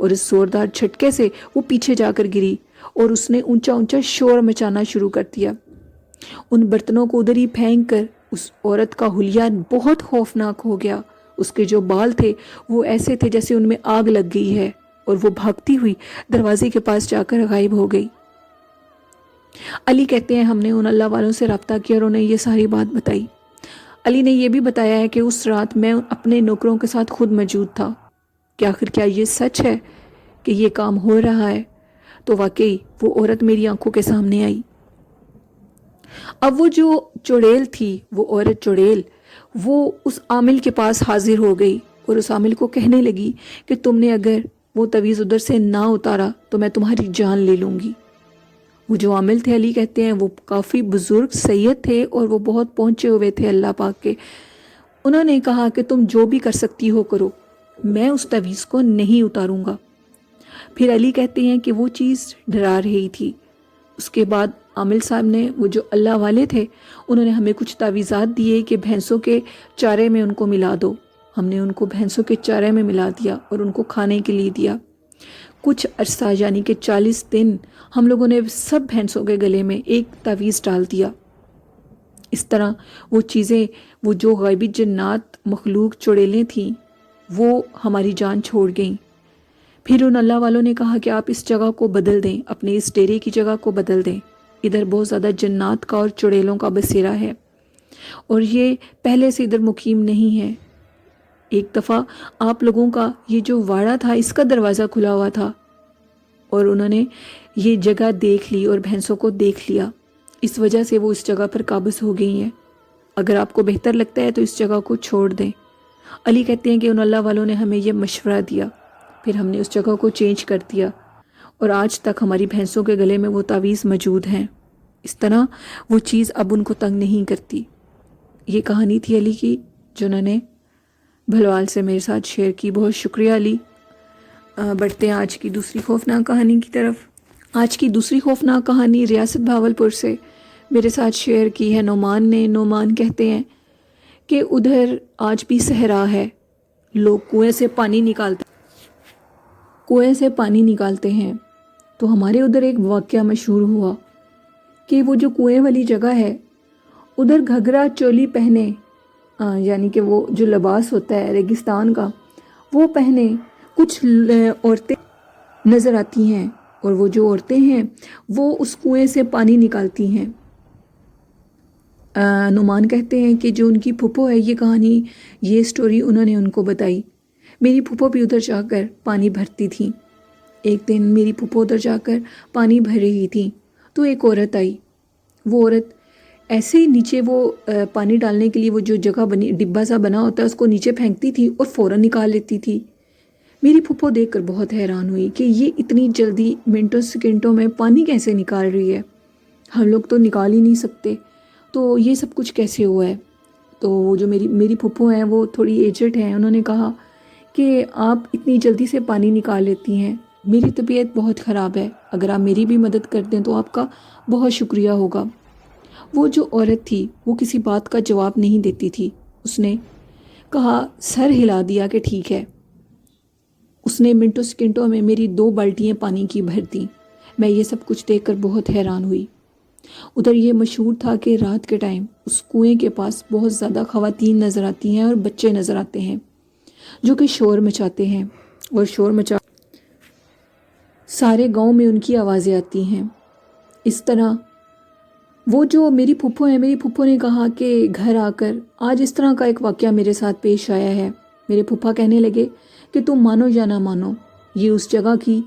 اور اس زوردار جھٹکے سے وہ پیچھے جا کر گری اور اس نے اونچا اونچا شور مچانا شروع کر دیا۔ ان برتنوں کو ادھر ہی پھینک کر اس عورت کا حلیہ بہت خوفناک ہو گیا۔ اس کے جو بال تھے وہ ایسے تھے جیسے ان میں آگ لگ گئی ہے، اور وہ بھاگتی ہوئی دروازے کے پاس جا کر غائب ہو گئی۔ علی کہتے ہیں ہم نے ان اللہ والوں سے رابطہ کیا اور انہیں یہ ساری بات بتائی۔ علی نے یہ بھی بتایا ہے کہ اس رات میں اپنے نوکروں کے ساتھ خود موجود تھا کہ آخر کیا یہ سچ ہے کہ یہ کام ہو رہا ہے؟ تو واقعی وہ عورت میری آنکھوں کے سامنے آئی۔ اب وہ جو چڑیل تھی، وہ عورت چڑیل، وہ اس عامل کے پاس حاضر ہو گئی اور اس عامل کو کہنے لگی کہ تم نے اگر وہ تعویذ ادھر سے نہ اتارا تو میں تمہاری جان لے لوں گی۔ وہ جو عامل تھے، علی کہتے ہیں وہ کافی بزرگ سید تھے اور وہ بہت پہنچے ہوئے تھے اللہ پاک کے۔ انہوں نے کہا کہ تم جو بھی کر سکتی ہو کرو، میں اس تعویذ کو نہیں اتاروں گا۔ پھر علی کہتے ہیں کہ وہ چیز ڈرا رہی تھی۔ اس کے بعد عامل صاحب نے، وہ جو اللہ والے تھے، انہوں نے ہمیں کچھ تعویذات دیے کہ بھینسوں کے چارے میں ان کو ملا دو۔ ہم نے ان کو بھینسوں کے چارے میں ملا دیا اور ان کو کھانے کے لیے دیا۔ کچھ عرصہ یعنی کہ 40 دن ہم لوگوں نے سب بھینسوں کے گلے میں ایک تعویذ ڈال دیا۔ اس طرح وہ چیزیں، وہ جو غیبی جنات مخلوق چڑیلیں تھیں، وہ ہماری جان چھوڑ گئیں۔ پھر ان اللہ والوں نے کہا کہ آپ اس جگہ کو بدل دیں، اپنے اس ڈیرے کی جگہ کو بدل دیں، ادھر بہت زیادہ جنات کا اور چڑیلوں کا بسیرا ہے اور یہ پہلے سے ادھر مقیم نہیں ہے۔ ایک دفعہ آپ لوگوں کا یہ جو واڑا تھا، اس کا دروازہ کھلا ہوا تھا اور انہوں نے یہ جگہ دیکھ لی اور بھینسوں کو دیکھ لیا، اس وجہ سے وہ اس جگہ پر قابض ہو گئی ہیں۔ اگر آپ کو بہتر لگتا ہے تو اس جگہ کو چھوڑ دیں۔ علی کہتے ہیں کہ ان اللہ والوں نے ہمیں یہ مشورہ دیا، پھر ہم نے اس جگہ کو چینج کر دیا اور آج تک ہماری بھینسوں کے گلے میں وہ تعویذ موجود ہیں۔ اس طرح وہ چیز اب ان کو تنگ نہیں کرتی۔ یہ کہانی تھی علی کی جو انہوں نے بھلوال سے میرے ساتھ شیئر کی۔ بہت شکریہ علی۔ بڑھتے ہیں آج کی دوسری خوفناک کہانی کی طرف۔ آج کی دوسری خوفناک کہانی ریاست بھاولپور سے میرے ساتھ شیئر کی ہے نعمان نے۔ نعمان کہتے ہیں کہ ادھر آج بھی صحرا ہے، لوگ کنویں سے پانی نکالتے ہیں۔ تو ہمارے ادھر ایک واقعہ مشہور ہوا کہ وہ جو کنویں والی جگہ ہے، ادھر گھگھرا چولی پہنے، یعنی کہ وہ جو لباس ہوتا ہے ریگستان کا، وہ پہنے کچھ عورتیں نظر آتی ہیں، اور وہ جو عورتیں ہیں وہ اس کنویں سے پانی نکالتی ہیں۔ نعمان کہتے ہیں کہ جو ان کی پھپھو ہے، یہ کہانی، یہ سٹوری انہوں نے ان کو بتائی۔ میری پھپھو بھی ادھر جا کر پانی بھرتی تھیں۔ ایک دن میری پھپھو ادھر جا کر پانی بھر رہی تھیں تو ایک عورت آئی۔ وہ عورت ایسے ہی نیچے، وہ پانی ڈالنے کے لیے وہ جو جگہ بنی، ڈبہ سا بنا ہوتا ہے، اس کو نیچے پھینکتی تھی اور فوراً نکال لیتی تھی۔ میری پھپھو دیکھ کر بہت حیران ہوئی کہ یہ اتنی جلدی منٹوں سیکنڈوں میں پانی کیسے نکال رہی ہے، ہم لوگ تو نکال ہی نہیں سکتے، تو یہ سب کچھ کیسے ہوا ہے۔ تو وہ جو میری پھپھو ہیں، وہ تھوڑی ایجڈ ہیں، انہوں نے کہا کہ آپ اتنی جلدی سے پانی نکال لیتی ہیں، میری طبیعت بہت خراب ہے، اگر آپ میری بھی مدد کر دیں تو آپ کا بہت شکریہ ہوگا۔ وہ جو عورت تھی وہ کسی بات کا جواب نہیں دیتی تھی، اس نے کہا، سر ہلا دیا کہ ٹھیک ہے۔ اس نے منٹوں سیکنڈوں میں میری 2 بالٹیاں پانی کی بھر دیں۔ میں یہ سب کچھ دیکھ کر بہت حیران ہوئی۔ ادھر یہ مشہور تھا کہ رات کے ٹائم اس کنویں کے پاس بہت زیادہ خواتین نظر آتی ہیں اور بچے نظر آتے ہیں جو کہ شور مچاتے ہیں، اور سارے گاؤں میں ان کی آوازیں آتی ہیں۔ اس طرح وہ جو میری پھپھو ہیں، میری پھپھو نے کہا کہ گھر آ کر آج اس طرح کا ایک واقعہ میرے ساتھ پیش آیا ہے۔ میرے پھپھا کہنے لگے کہ تم مانو یا نہ مانو، یہ اس جگہ کی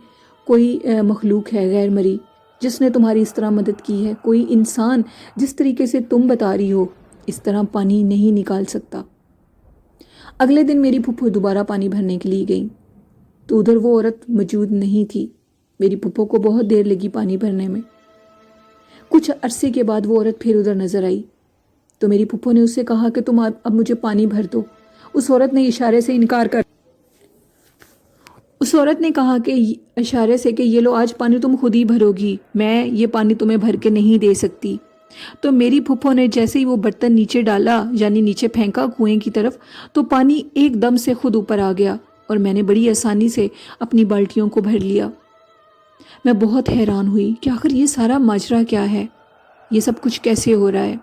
کوئی مخلوق ہے غیر مری جس نے تمہاری اس طرح مدد کی ہے۔ کوئی انسان جس طریقے سے تم بتا رہی ہو اس طرح پانی نہیں نکال سکتا۔ اگلے دن میری پھپھو دوبارہ پانی بھرنے کے لیے گئی تو ادھر وہ عورت موجود نہیں تھی۔ میری پھپھو کو بہت دیر لگی پانی بھرنے میں۔ کچھ عرصے کے بعد وہ عورت پھر ادھر نظر آئی تو میری پھپھو نے اس سے کہا کہ تم اب مجھے پانی بھر دو۔ اس عورت نے اشارے سے انکار کر اس عورت نے کہا کہ اشارے سے کہ یہ لو، آج پانی تم خود ہی بھرو گی، میں یہ پانی تمہیں بھر کے نہیں دے سکتی۔ تو میری پھپھو نے جیسے ہی وہ برتن نیچے ڈالا، یعنی نیچے پھینکا کنویں کی طرف، تو پانی ایک دم سے خود اوپر آ گیا اور میں نے بڑی آسانی سے اپنی بالٹیوں کو بھر لیا۔ میں بہت حیران ہوئی کہ آخر یہ سارا ماجرا کیا ہے، یہ سب کچھ کیسے ہو رہا ہے۔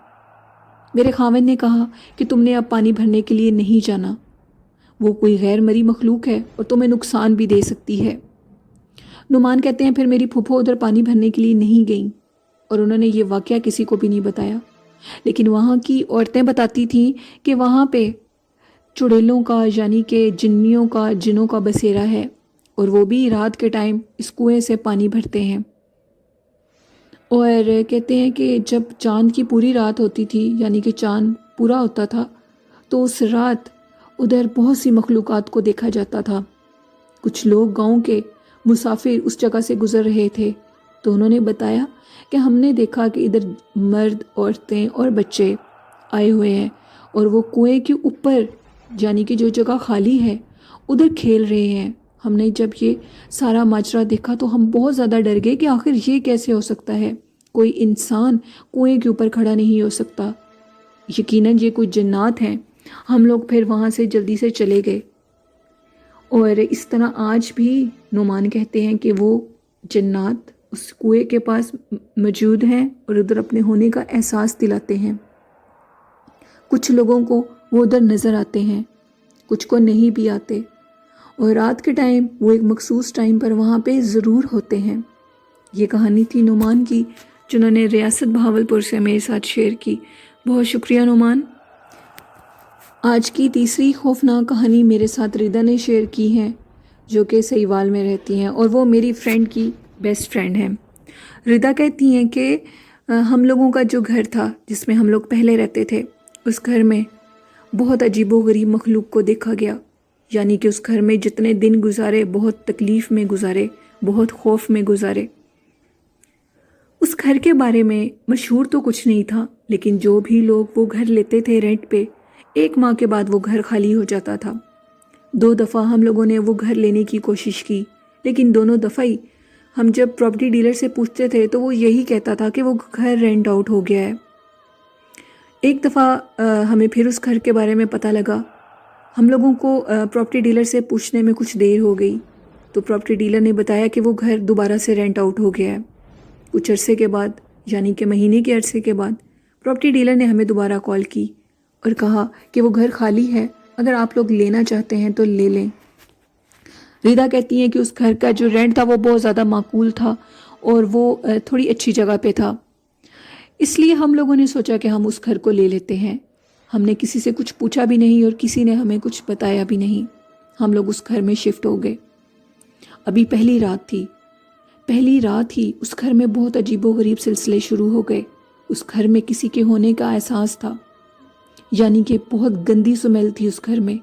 میرے خاوند نے کہا کہ تم نے اب پانی بھرنے کے لیے نہیں جانا، وہ کوئی غیر مری مخلوق ہے اور تمہیں نقصان بھی دے سکتی ہے۔ نعمان کہتے ہیں پھر میری پھوپھو ادھر پانی بھرنے کے لیے نہیں گئیں اور انہوں نے یہ واقعہ کسی کو بھی نہیں بتایا، لیکن وہاں کی عورتیں بتاتی تھیں کہ وہاں پہ چڑیلوں کا یعنی کہ جنوں کا بسیرا ہے، اور وہ بھی رات کے ٹائم اس کنویں سے پانی بھرتے ہیں۔ اور کہتے ہیں کہ جب چاند کی پوری رات ہوتی تھی یعنی کہ چاند پورا ہوتا تھا تو اس رات ادھر بہت سی مخلوقات کو دیکھا جاتا تھا۔ کچھ لوگ گاؤں کے مسافر اس جگہ سے گزر رہے تھے تو انہوں نے بتایا کہ ہم نے دیکھا کہ ادھر مرد، عورتیں اور بچے آئے ہوئے ہیں اور وہ کنویں کے اوپر یعنی کہ جو جگہ خالی ہے ادھر کھیل رہے ہیں۔ ہم نے جب یہ سارا ماجرا دیکھا تو ہم بہت زیادہ ڈر گئے کہ آخر یہ کیسے ہو سکتا ہے، کوئی انسان کنویں کے اوپر کھڑا نہیں ہو سکتا، یقیناً یہ کوئی جنات ہیں۔ ہم لوگ پھر وہاں سے جلدی سے چلے گئے، اور اس طرح آج بھی نعمان کہتے ہیں کہ وہ جنات اس کنویں کے پاس موجود ہیں اور ادھر اپنے ہونے کا احساس دلاتے ہیں۔ کچھ لوگوں کو وہ ادھر نظر آتے ہیں، کچھ کو نہیں بھی آتے، اور رات کے ٹائم وہ ایک مخصوص ٹائم پر وہاں پہ ضرور ہوتے ہیں۔ یہ کہانی تھی نعمان کی، جنہوں نے ریاست بہاولپور سے میرے ساتھ شیئر کی۔ بہت شکریہ نعمان۔ آج کی تیسری خوفناک کہانی میرے ساتھ ردا نے شیئر کی ہے، جو کہ سہیوال میں رہتی ہیں اور وہ میری فرینڈ کی بیسٹ فرینڈ ہیں۔ ردا کہتی ہیں کہ ہم لوگوں کا جو گھر تھا جس میں ہم لوگ پہلے رہتے تھے، اس گھر میں بہت عجیب و غریب مخلوق کو دیکھا گیا، یعنی کہ اس گھر میں جتنے دن گزارے بہت تکلیف میں گزارے، بہت خوف میں گزارے۔ اس گھر کے بارے میں مشہور تو کچھ نہیں تھا، لیکن جو بھی لوگ وہ گھر لیتے تھے رینٹ پہ، 1 ماہ کے بعد وہ گھر خالی ہو جاتا تھا۔ 2 دفعہ ہم لوگوں نے وہ گھر لینے کی کوشش کی، لیکن دونوں دفعہ ہی ہم جب پراپرٹی ڈیلر سے پوچھتے تھے تو وہ یہی کہتا تھا کہ وہ گھر رینٹ آؤٹ ہو گیا ہے۔ ایک دفعہ ہمیں پھر اس گھر کے بارے میں پتہ لگا۔ ہم لوگوں کو پراپرٹی ڈیلر سے پوچھنے میں کچھ دیر ہو گئی تو پراپرٹی ڈیلر نے بتایا کہ وہ گھر دوبارہ سے رینٹ آؤٹ ہو گیا ہے۔ کچھ عرصے کے بعد یعنی کہ مہینے کے عرصے کے بعد پراپرٹی ڈیلر نے ہمیں دوبارہ کال کی اور کہا کہ وہ گھر خالی ہے، اگر آپ لوگ لینا چاہتے ہیں تو لے لیں۔ ردا کہتی ہیں کہ اس گھر کا جو رینٹ تھا وہ بہت زیادہ معقول تھا اور وہ تھوڑی اچھی جگہ پہ تھا، اس لیے ہم لوگوں نے سوچا کہ ہم اس گھر کو لے لیتے ہیں۔ ہم نے کسی سے کچھ پوچھا بھی نہیں اور کسی نے ہمیں کچھ بتایا بھی نہیں، ہم لوگ اس گھر میں شفٹ ہو گئے۔ ابھی پہلی رات تھی، پہلی رات ہی اس گھر میں بہت عجیب و غریب سلسلے شروع ہو گئے۔ اس گھر میں کسی کے ہونے کا احساس تھا، یعنی کہ بہت گندی سمیل تھی اس گھر میں۔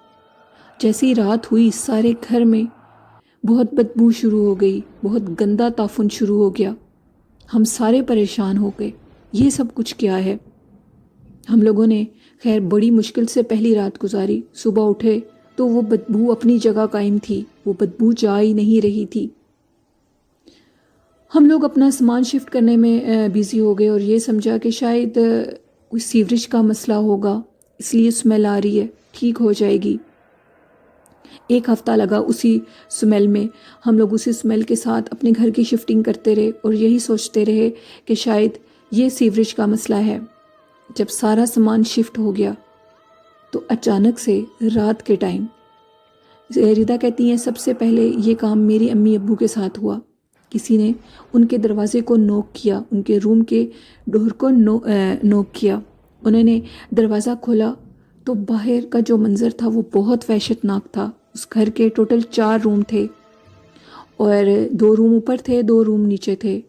جیسی رات ہوئی سارے گھر میں بہت بدبو شروع ہو گئی، بہت گندا تعفن شروع ہو گیا۔ ہم سارے پریشان ہو گئے، یہ سب کچھ کیا ہے؟ ہم لوگوں نے خیر بڑی مشکل سے پہلی رات گزاری۔ صبح اٹھے تو وہ بدبو اپنی جگہ قائم تھی، وہ بدبو جا ہی نہیں رہی تھی۔ ہم لوگ اپنا سامان شفٹ کرنے میں بیزی ہو گئے اور یہ سمجھا کہ شاید کوئی سیوریج کا مسئلہ ہوگا، اس لیے اسمیل آ رہی ہے، ٹھیک ہو جائے گی۔ 1 ہفتہ لگا اسی اسمیل میں، ہم لوگ اسی اسمیل کے ساتھ اپنے گھر کی شفٹنگ کرتے رہے اور یہی سوچتے رہے کہ شاید یہ سیوریج کا مسئلہ ہے۔ جب سارا سامان شفٹ ہو گیا تو اچانک سے رات کے ٹائم ردا کہتی ہیں سب سے پہلے یہ کام میری امی ابو کے ساتھ ہوا۔ کسی نے ان کے دروازے کو نوک کیا، ان کے روم کے ڈور کو نوک کیا۔ انہوں نے دروازہ کھولا تو باہر کا جو منظر تھا وہ بہت وحشت ناک تھا۔ اس گھر کے ٹوٹل 4 روم تھے اور 2 روم اوپر تھے، 2 روم نیچے تھے۔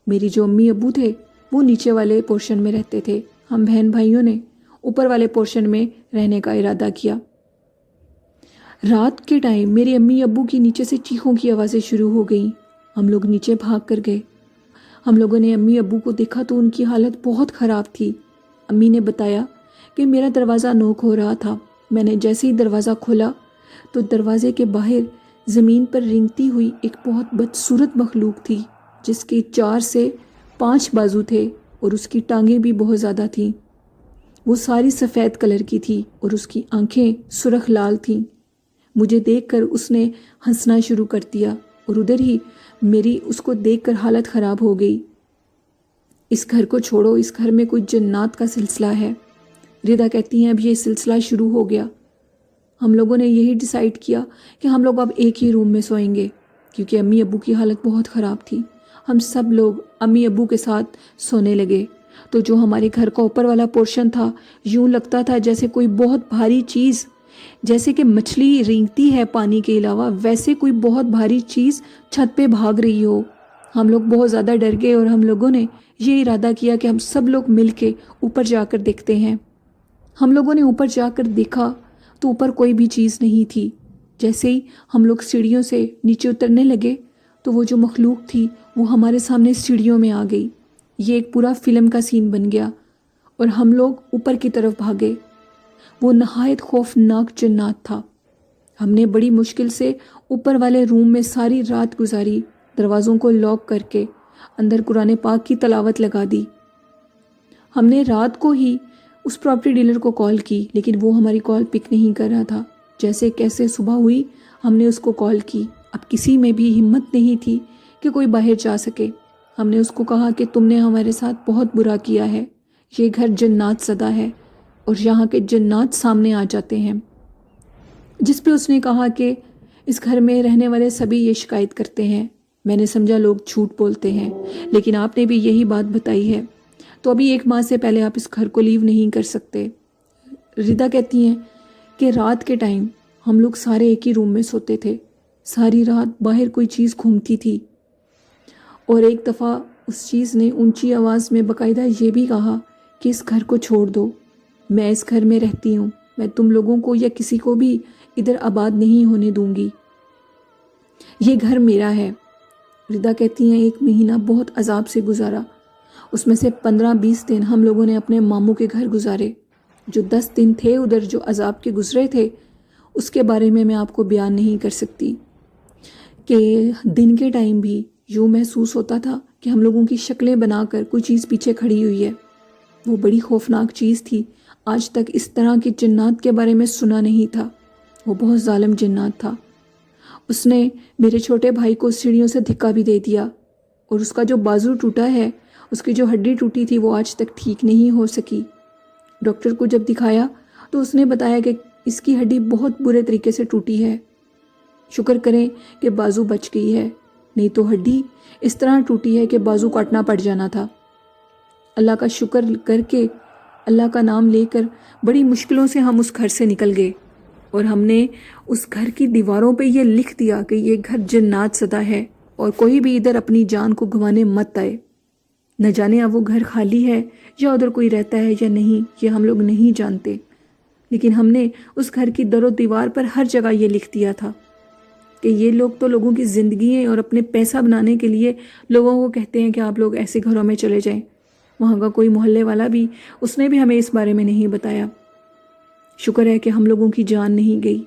میری جو امی ابو تھے وہ نیچے والے پورشن میں رہتے تھے، ہم بہن بھائیوں نے اوپر والے پورشن میں رہنے کا ارادہ کیا۔ رات کے ٹائم میری امی ابو کی نیچے سے چیخوں کی آوازیں شروع ہو گئیں۔ ہم لوگ نیچے بھاگ کر گئے۔ ہم لوگوں نے امی ابو کو دیکھا تو ان کی حالت بہت خراب تھی۔ امی نے بتایا کہ میرا دروازہ نوک ہو رہا تھا، میں نے جیسے ہی دروازہ کھولا تو دروازے کے باہر زمین پر رینگتی ہوئی ایک بہت بدصورت مخلوق تھی، جس کے 4 سے 5 بازو تھے اور اس کی ٹانگیں بھی بہت زیادہ تھیں۔ وہ ساری سفید کلر کی تھی اور اس کی آنکھیں سرخ لال تھیں۔ مجھے دیکھ کر اس نے ہنسنا شروع کر دیا اور ادھر ہی میری اس کو دیکھ کر حالت خراب ہو گئی۔ اس گھر کو چھوڑو، اس گھر میں کوئی جنات کا سلسلہ ہے۔ ردا کہتی ہیں اب یہ سلسلہ شروع ہو گیا۔ ہم لوگوں نے یہی ڈیسائیڈ کیا کہ ہم لوگ اب ایک ہی روم میں سوئیں گے، کیونکہ امی ابو کی حالت بہت خراب تھی۔ ہم سب لوگ امی ابو کے ساتھ سونے لگے، تو جو ہمارے گھر کا اوپر والا پورشن تھا یوں لگتا تھا جیسے کوئی بہت بھاری چیز، جیسے کہ مچھلی رینگتی ہے پانی کے علاوہ، ویسے کوئی بہت بھاری چیز چھت پہ بھاگ رہی ہو۔ ہم لوگ بہت زیادہ ڈر گئے اور ہم لوگوں نے یہ ارادہ کیا کہ ہم سب لوگ مل کے اوپر جا کر دیکھتے ہیں۔ ہم لوگوں نے اوپر جا کر دیکھا تو اوپر کوئی بھی چیز نہیں تھی۔ جیسے ہی ہم لوگ سیڑھیوں سے نیچے اترنے لگے تو وہ جو مخلوق تھی وہ ہمارے سامنے سیڑھیوں میں آ گئی۔ یہ ایک پورا فلم کا سین بن گیا اور ہم لوگ اوپر کی طرف بھاگے۔ وہ نہایت خوفناک جنات تھا۔ ہم نے بڑی مشکل سے اوپر والے روم میں ساری رات گزاری، دروازوں کو لاک کر کے اندر قرآن پاک کی تلاوت لگا دی۔ ہم نے رات کو ہی اس پراپرٹی ڈیلر کو کال کی، لیکن وہ ہماری کال پک نہیں کر رہا تھا۔ جیسے کیسے صبح ہوئی ہم نے اس کو کال کی۔ اب کسی میں بھی ہمت نہیں تھی کہ کوئی باہر جا سکے۔ ہم نے اس کو کہا کہ تم نے ہمارے ساتھ بہت برا کیا ہے، یہ گھر جنات زدہ ہے اور یہاں کے جنات سامنے آ جاتے ہیں۔ جس پہ اس نے کہا کہ اس گھر میں رہنے والے سبھی یہ شکایت کرتے ہیں۔ میں نے سمجھا لوگ جھوٹ بولتے ہیں، لیکن آپ نے بھی یہی بات بتائی ہے، تو ابھی 1 ماہ سے پہلے آپ اس گھر کو لیو نہیں کر سکتے۔ ردا کہتی ہیں کہ رات کے ٹائم ہم لوگ سارے ایک ہی روم میں سوتے تھے، ساری رات باہر کوئی چیز گھومتی تھی، اور ایک دفعہ اس چیز نے اونچی آواز میں باقاعدہ یہ بھی کہا کہ اس گھر کو چھوڑ دو، میں اس گھر میں رہتی ہوں، میں تم لوگوں کو یا کسی کو بھی ادھر آباد نہیں ہونے دوں گی، یہ گھر میرا ہے۔ ردا کہتی ہیں 1 مہینہ بہت عذاب سے گزارا، اس میں سے 15-20 دن ہم لوگوں نے اپنے ماموں کے گھر گزارے۔ جو 10 دن تھے ادھر جو عذاب کے گزرے تھے اس کے بارے میں آپ کو بیان نہیں کر سکتی، کہ دن کے ٹائم بھی یوں محسوس ہوتا تھا کہ ہم لوگوں کی شکلیں بنا کر کوئی چیز پیچھے کھڑی ہوئی ہے۔ وہ بڑی خوفناک چیز تھی، آج تک اس طرح کے جنات کے بارے میں سنا نہیں تھا۔ وہ بہت ظالم جنات تھا۔ اس نے میرے چھوٹے بھائی کو سیڑھیوں سے دھکا بھی دے دیا، اور اس کا جو بازو ٹوٹا ہے، اس کی جو ہڈی ٹوٹی تھی وہ آج تک ٹھیک نہیں ہو سکی۔ ڈاکٹر کو جب دکھایا تو اس نے بتایا کہ اس کی ہڈی بہت برے طریقے سے ٹوٹی ہے، شکر کریں کہ بازو بچ گئی ہے، نہیں تو ہڈی اس طرح ٹوٹی ہے کہ بازو کاٹنا پڑ جانا تھا۔ اللہ کا شکر کر کے، اللہ کا نام لے کر بڑی مشکلوں سے ہم اس گھر سے نکل گئے، اور ہم نے اس گھر کی دیواروں پہ یہ لکھ دیا کہ یہ گھر جنات زدہ ہے اور کوئی بھی ادھر اپنی جان کو گنوانے مت آئے۔ نہ جانے اب وہ گھر خالی ہے یا ادھر کوئی رہتا ہے یا نہیں، یہ ہم لوگ نہیں جانتے، لیکن ہم نے اس گھر کی در و دیوار پر ہر جگہ یہ لکھ دیا تھا کہ یہ لوگ تو لوگوں کی زندگییں اور اپنے پیسہ بنانے کے لیے لوگوں کو کہتے ہیں کہ آپ لوگ ایسے گھروں میں چلے جائیں۔ وہاں کا کوئی محلے والا بھی، اس نے بھی ہمیں اس بارے میں نہیں بتایا۔ شکر ہے کہ ہم لوگوں کی جان نہیں گئی۔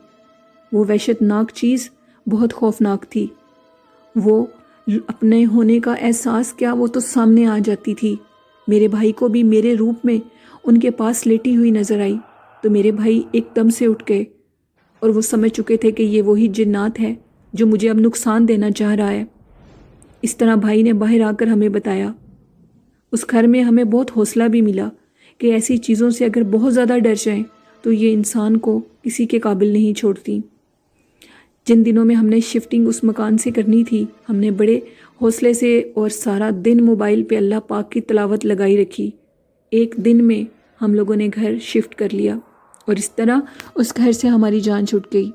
وہ وحشت ناک چیز بہت خوفناک تھی، وہ اپنے ہونے کا احساس کیا، وہ تو سامنے آ جاتی تھی۔ میرے بھائی کو بھی میرے روپ میں ان کے پاس لیٹی ہوئی نظر آئی تو میرے بھائی ایک دم سے اٹھ گئے، اور وہ سمجھ چکے تھے کہ یہ وہی جنات ہے جو مجھے اب نقصان دینا چاہ رہا ہے۔ اس طرح بھائی نے باہر آ کر ہمیں بتایا۔ اس گھر میں ہمیں بہت حوصلہ بھی ملا کہ ایسی چیزوں سے اگر بہت زیادہ ڈر جائیں تو یہ انسان کو کسی کے قابل نہیں چھوڑتی۔ جن دنوں میں ہم نے شفٹنگ اس مکان سے کرنی تھی، ہم نے بڑے حوصلے سے اور سارا دن موبائل پہ اللہ پاک کی تلاوت لگائی رکھی۔ 1 دن میں ہم لوگوں نے گھر شفٹ کر لیا، اور اس طرح اس گھر سے ہماری جان چھوٹ گئی۔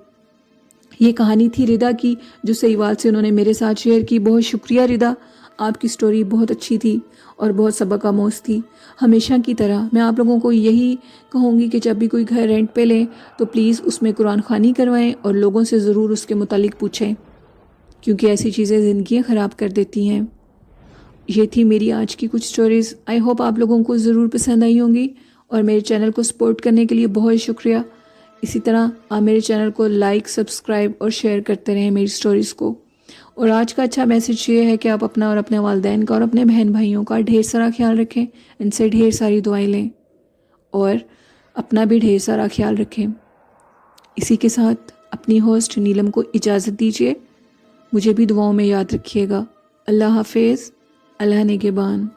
یہ کہانی تھی ردا کی، جو سہیوال سے انہوں نے میرے ساتھ شیئر کی۔ بہت شکریہ ردا، آپ کی سٹوری بہت اچھی تھی اور بہت سبق آموز تھی۔ ہمیشہ کی طرح میں آپ لوگوں کو یہی کہوں گی کہ جب بھی کوئی گھر رینٹ پہ لیں تو پلیز اس میں قرآن خوانی کروائیں اور لوگوں سے ضرور اس کے متعلق پوچھیں، کیونکہ ایسی چیزیں زندگیاں خراب کر دیتی ہیں۔ یہ تھی میری آج کی کچھ سٹوریز۔ آئی ہوپ آپ لوگوں کو ضرور پسند آئی ہوں گی، اور میرے چینل کو سپورٹ کرنے کے لیے بہت شکریہ۔ اسی طرح آپ میرے چینل کو لائک، سبسکرائب اور شیئر کرتے رہیں میری سٹوریز کو۔ اور آج کا اچھا میسج یہ ہے کہ آپ اپنا اور اپنے والدین کا اور اپنے بہن بھائیوں کا ڈھیر سارا خیال رکھیں، ان سے ڈھیر ساری دعائیں لیں، اور اپنا بھی ڈھیر سارا خیال رکھیں۔ اسی کے ساتھ اپنی ہوسٹ نیلم کو اجازت دیجیے. مجھے بھی دعاؤں میں یاد رکھیے گا. اللہ حافظ. اللہ نگہبان.